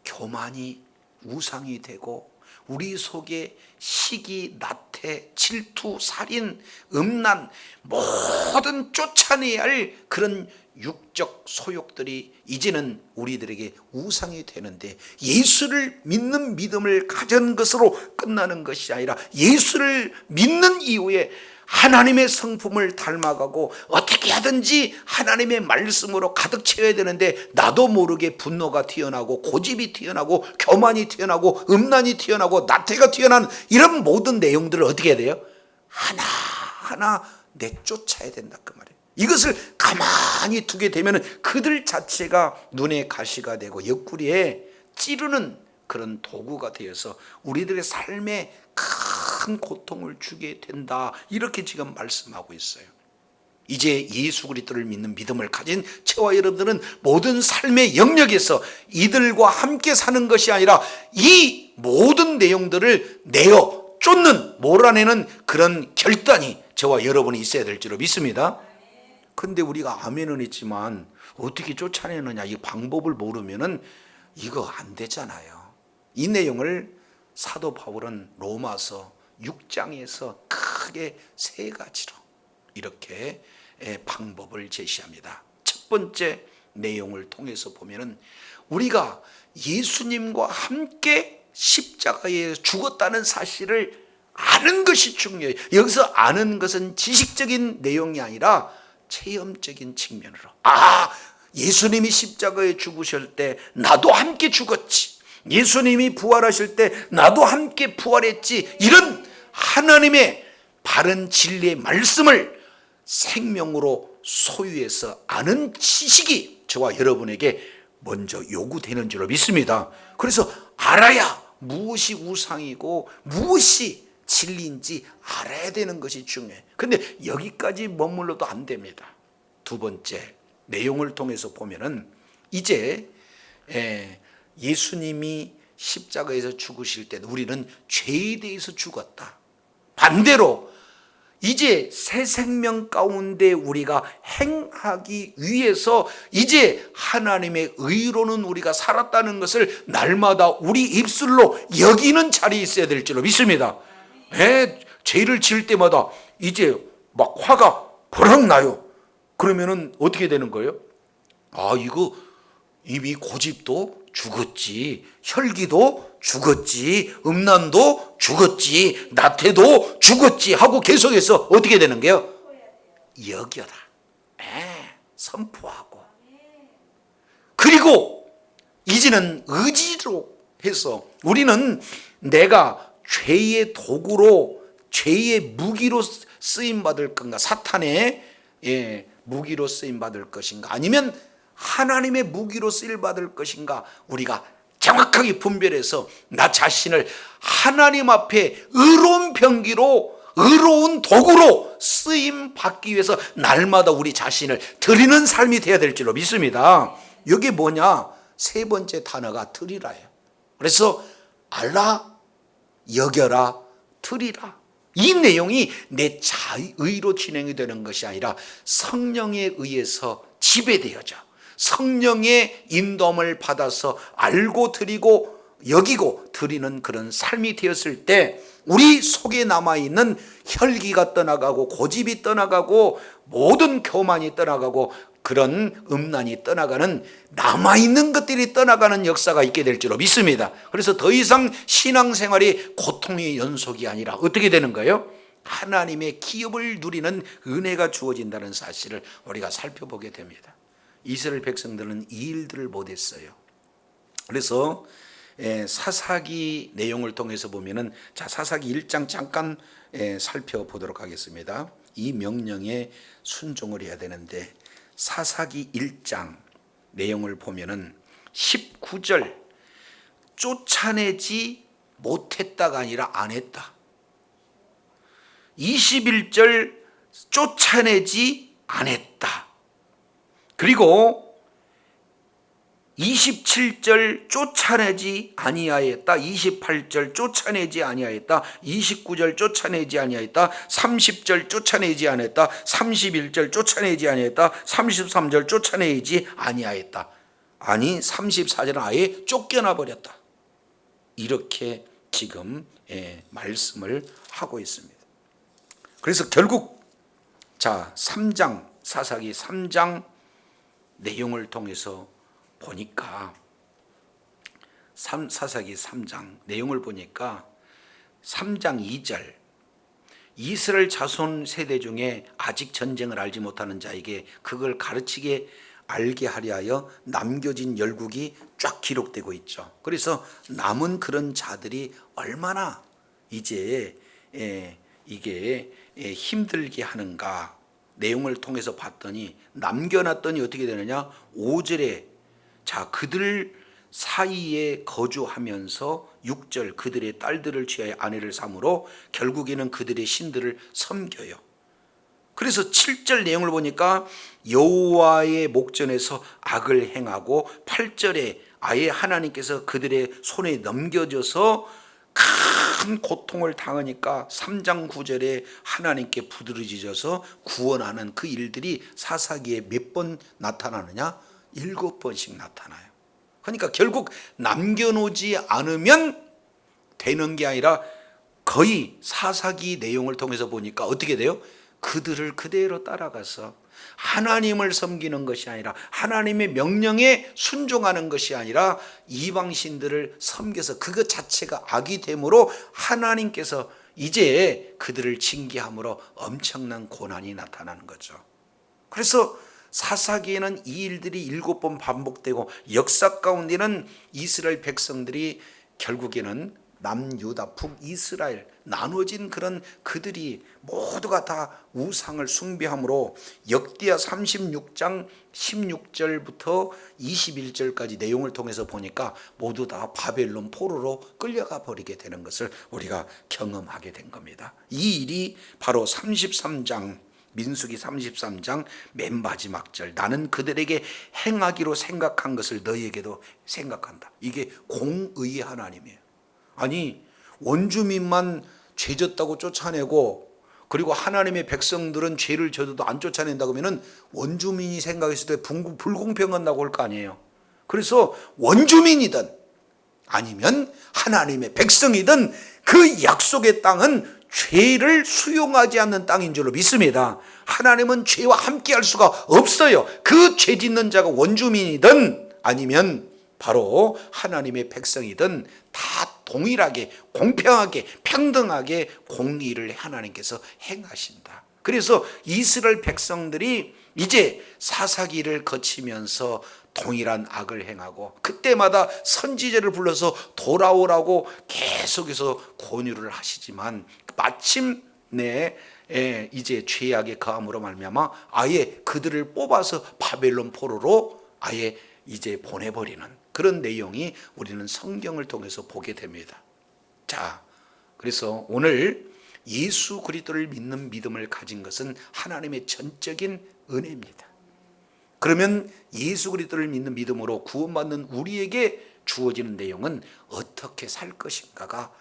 Speaker 1: 교만이 우상이 되고 우리 속에 식이 나태, 질투, 살인, 음란, 모든 쫓아내야 할 그런 육적 소욕들이 이제는 우리들에게 우상이 되는데, 예수를 믿는 믿음을 가진 것으로 끝나는 것이 아니라 예수를 믿는 이후에 하나님의 성품을 닮아가고 어떻게 하든지 하나님의 말씀으로 가득 채워야 되는데, 나도 모르게 분노가 튀어나오고 고집이 튀어나오고 교만이 튀어나오고 음란이 튀어나오고 나태가 튀어나오는 이런 모든 내용들을 어떻게 해야 돼요? 하나하나 내쫓아야 된다 그 말이에요. 이것을 가만히 두게 되면 그들 자체가 눈에 가시가 되고 옆구리에 찌르는 그런 도구가 되어서 우리들의 삶에 큰 고통을 주게 된다, 이렇게 지금 말씀하고 있어요. 이제 예수 그리스도를 믿는 믿음을 가진 저와 여러분들은 모든 삶의 영역에서 이들과 함께 사는 것이 아니라 이 모든 내용들을 내어 쫓는, 몰아내는 그런 결단이 저와 여러분이 있어야 될 줄로 믿습니다. 근데 우리가 아멘은 했지만 어떻게 쫓아내느냐, 이 방법을 모르면은 이거 안 되잖아요. 이 내용을 사도 바울은 로마서 6장에서 크게 세 가지로 이렇게 방법을 제시합니다. 첫 번째 내용을 통해서 보면은 우리가 예수님과 함께 십자가에 죽었다는 사실을 아는 것이 중요해요. 여기서 아는 것은 지식적인 내용이 아니라 체험적인 측면으로, 예수님이 십자가에 죽으실 때 나도 함께 죽었지, 예수님이 부활하실 때 나도 함께 부활했지, 이런 하나님의 바른 진리의 말씀을 생명으로 소유해서 아는 지식이 저와 여러분에게 먼저 요구되는 줄로 믿습니다. 그래서 알아야 무엇이 우상이고 무엇이 진리인지 알아야 되는 것이 중요해요. 그런데 여기까지 머물러도 안 됩니다. 두 번째 내용을 통해서 보면은 이제 예수님이 십자가에서 죽으실 때 우리는 죄에 대해서 죽었다. 반대로 이제 새 생명 가운데 우리가 행하기 위해서 이제 하나님의 의로는 우리가 살았다는 것을 날마다 우리 입술로 여기는 자리에 있어야 될 줄로 믿습니다. 죄를 지을 때마다 이제 막 화가 버럭 나요. 그러면은 어떻게 되는 거예요? 이거 이미 고집도 죽었지, 혈기도 죽었지, 음란도 죽었지, 나태도 죽었지 하고 계속해서 어떻게 되는 거예요? 여겨라, 선포하고, 그리고 이제는 의지로 해서 우리는 내가 죄의 도구로, 죄의 무기로 쓰임받을 건가, 사탄의 무기로 쓰임받을 것인가, 아니면 하나님의 무기로 쓰임받을 것인가, 우리가 정확하게 분별해서 나 자신을 하나님 앞에 의로운 병기로, 의로운 도구로 쓰임받기 위해서 날마다 우리 자신을 드리는 삶이 되어야 될 줄로 믿습니다. 이게 뭐냐? 세 번째 단어가 드리라예요. 그래서 알라, 여겨라, 드리라. 이 내용이 내 자의로 진행이 되는 것이 아니라 성령에 의해서 지배되어져 성령의 인도함을 받아서 알고 드리고 여기고 드리는 그런 삶이 되었을 때 우리 속에 남아있는 혈기가 떠나가고 고집이 떠나가고 모든 교만이 떠나가고 그런 음란이 떠나가는, 남아있는 것들이 떠나가는 역사가 있게 될 줄로 믿습니다. 그래서 더 이상 신앙생활이 고통의 연속이 아니라 어떻게 되는 거예요? 하나님의 기업을 누리는 은혜가 주어진다는 사실을 우리가 살펴보게 됩니다. 이스라엘 백성들은 이 일들을 못했어요. 그래서 사사기 내용을 통해서 보면은, 자, 사사기 1장 잠깐 살펴보도록 하겠습니다. 이 명령에 순종을 해야 되는데, 사사기 1장 내용을 보면은 19절 쫓아내지 못했다가 아니라 안 했다. 21절 쫓아내지 안 했다. 그리고 27절 쫓아내지 아니하였다. 28절 쫓아내지 아니하였다. 29절 쫓아내지 아니하였다. 30절 쫓아내지 아니하였다. 31절 쫓아내지 아니하였다. 33절 쫓아내지 아니하였다. 아니 34절은 아예 쫓겨나 버렸다. 이렇게 지금 말씀을 하고 있습니다. 그래서 결국 자 3장 사사기 3장 내용을 통해서 보니까 사사기 3장 내용을 보니까 3장 2절 이스라엘 자손 세대 중에 아직 전쟁을 알지 못하는 자에게 그걸 가르치게 알게 하려 하여 남겨진 열국이 쫙 기록되고 있죠. 그래서 남은 그런 자들이 얼마나 이제 이게 힘들게 하는가 내용을 통해서 봤더니 남겨놨더니 어떻게 되느냐 5절에 자 그들 사이에 거주하면서 6절 그들의 딸들을 취하여 아내를 삼으로 결국에는 그들의 신들을 섬겨요. 그래서 7절 내용을 보니까 여호와의 목전에서 악을 행하고 8절에 아예 하나님께서 그들의 손에 넘겨져서 큰 고통을 당하니까 3장 9절에 하나님께 부르짖어서 구원하는 그 일들이 사사기에 몇 번 나타나느냐? 7번씩 나타나요. 그러니까 결국 남겨놓지 않으면 되는 게 아니라 거의 사사기 내용을 통해서 보니까 어떻게 돼요? 그들을 그대로 따라가서 하나님을 섬기는 것이 아니라 하나님의 명령에 순종하는 것이 아니라 이방신들을 섬겨서 그것 자체가 악이 되므로 하나님께서 이제 그들을 징계함으로 엄청난 고난이 나타나는 거죠. 그래서 사사기에는 이 일들이 7번 반복되고 역사 가운데는 이스라엘 백성들이 결국에는 남유다 북이스라엘 나눠진 그런 그들이 모두가 다 우상을 숭배함으로 역대하 36장 16절부터 21절까지 내용을 통해서 보니까 모두 다 바벨론 포로로 끌려가 버리게 되는 것을 우리가 경험하게 된 겁니다. 이 일이 바로 33장 민수기 33장 맨 마지막 절 나는 그들에게 행하기로 생각한 것을 너희에게도 생각한다. 이게 공의의 하나님이에요. 아니 원주민만 죄졌다고 쫓아내고 그리고 하나님의 백성들은 죄를 져도 안 쫓아낸다 그러면 원주민이 생각했을 때 불공평한 나고 올 거 아니에요. 그래서 원주민이든 아니면 하나님의 백성이든 그 약속의 땅은 죄를 수용하지 않는 땅인 줄로 믿습니다. 하나님은 죄와 함께 할 수가 없어요. 그 죄 짓는 자가 원주민이든 아니면 바로 하나님의 백성이든 다 동일하게 공평하게 평등하게 공의를 하나님께서 행하신다. 그래서 이스라엘 백성들이 이제 사사기를 거치면서 동일한 악을 행하고 그때마다 선지자를 불러서 돌아오라고 계속해서 권유를 하시지만 마침내 이제 죄악의 거함으로 말미암아 아예 그들을 뽑아서 바벨론 포로로 아예 이제 보내버리는 그런 내용이 우리는 성경을 통해서 보게 됩니다. 자, 그래서 오늘 예수 그리스도를 믿는 믿음을 가진 것은 하나님의 전적인 은혜입니다. 그러면 예수 그리스도를 믿는 믿음으로 구원받는 우리에게 주어지는 내용은 어떻게 살 것인가가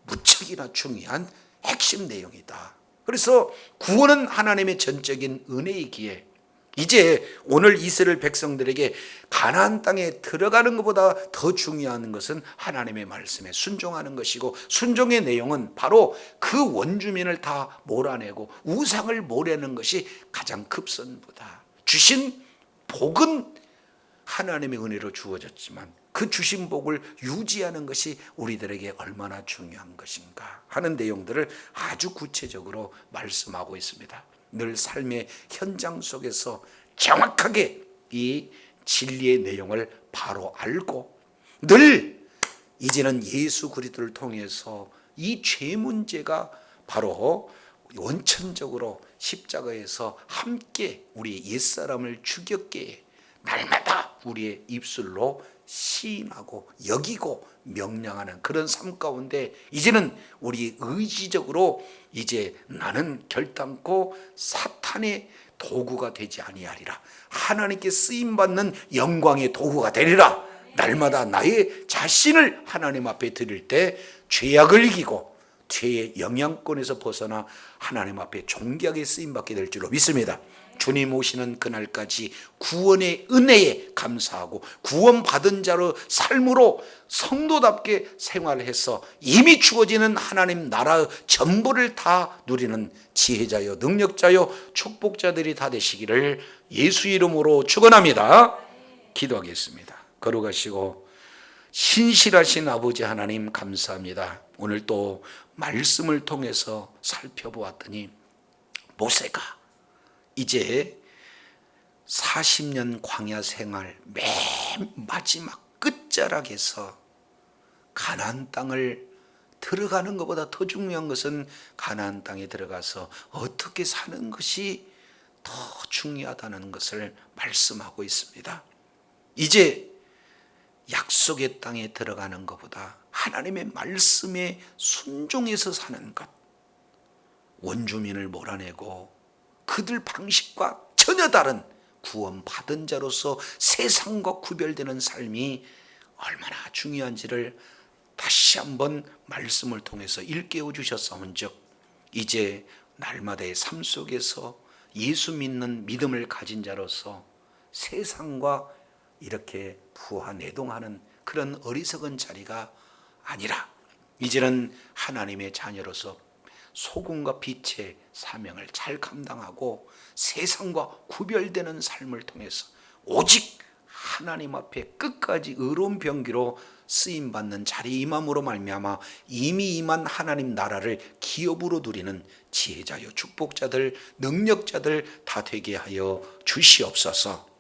Speaker 1: 무척이나 중요한 핵심 내용이다. 그래서 구원은 하나님의 전적인 은혜이기에 이제 오늘 이스라엘 백성들에게 가나안 땅에 들어가는 것보다 더 중요한 것은 하나님의 말씀에 순종하는 것이고 순종의 내용은 바로 그 원주민을 다 몰아내고 우상을 몰아내는 것이 가장 급선무다. 주신 복은 하나님의 은혜로 주어졌지만 그 주신 복을 유지하는 것이 우리들에게 얼마나 중요한 것인가 하는 내용들을 아주 구체적으로 말씀하고 있습니다. 늘 삶의 현장 속에서 정확하게 이 진리의 내용을 바로 알고 늘 이제는 예수 그리스도를 통해서 이 죄 문제가 바로 원천적으로 십자가에서 함께 우리의 옛사람을 죽였기에 날마다 우리의 입술로 시인하고 여기고 명령하는 그런 삶 가운데 이제는 우리 의지적으로 이제 나는 결단코 사탄의 도구가 되지 아니하리라. 하나님께 쓰임받는 영광의 도구가 되리라. 날마다 나의 자신을 하나님 앞에 드릴 때 죄악을 이기고 죄의 영향권에서 벗어나 하나님 앞에 존귀하게 쓰임받게 될 줄로 믿습니다. 주님 오시는 그날까지 구원의 은혜에 감사하고 구원받은 자로 삶으로 성도답게 생활해서 이미 주어지는 하나님 나라의 전부를 다 누리는 지혜자요 능력자요 축복자들이 다 되시기를 예수 이름으로 축원합니다. 기도하겠습니다. 걸어가시고 신실하신 아버지 하나님 감사합니다. 오늘 또 말씀을 통해서 살펴보았더니 모세가 이제 40년 광야 생활 맨 마지막 끝자락에서 가나안 땅을 들어가는 것보다 더 중요한 것은 가나안 땅에 들어가서 어떻게 사는 것이 더 중요하다는 것을 말씀하고 있습니다. 이제 약속의 땅에 들어가는 것보다 하나님의 말씀에 순종해서 사는 것, 원주민을 몰아내고 그들 방식과 전혀 다른 구원받은 자로서 세상과 구별되는 삶이 얼마나 중요한지를 다시 한번 말씀을 통해서 일깨워 주셨사온즉 이제 날마다의 삶 속에서 예수 믿는 믿음을 가진 자로서 세상과 이렇게 부하내동하는 그런 어리석은 자리가 아니라 이제는 하나님의 자녀로서 소금과 빛의 사명을 잘 감당하고 세상과 구별되는 삶을 통해서 오직 하나님 앞에 끝까지 의로운 병기로 쓰임받는 자리 임함으로 말미암아 이미 임한 하나님 나라를 기업으로 누리는 지혜자요 축복자들 능력자들 다 되게 하여 주시옵소서.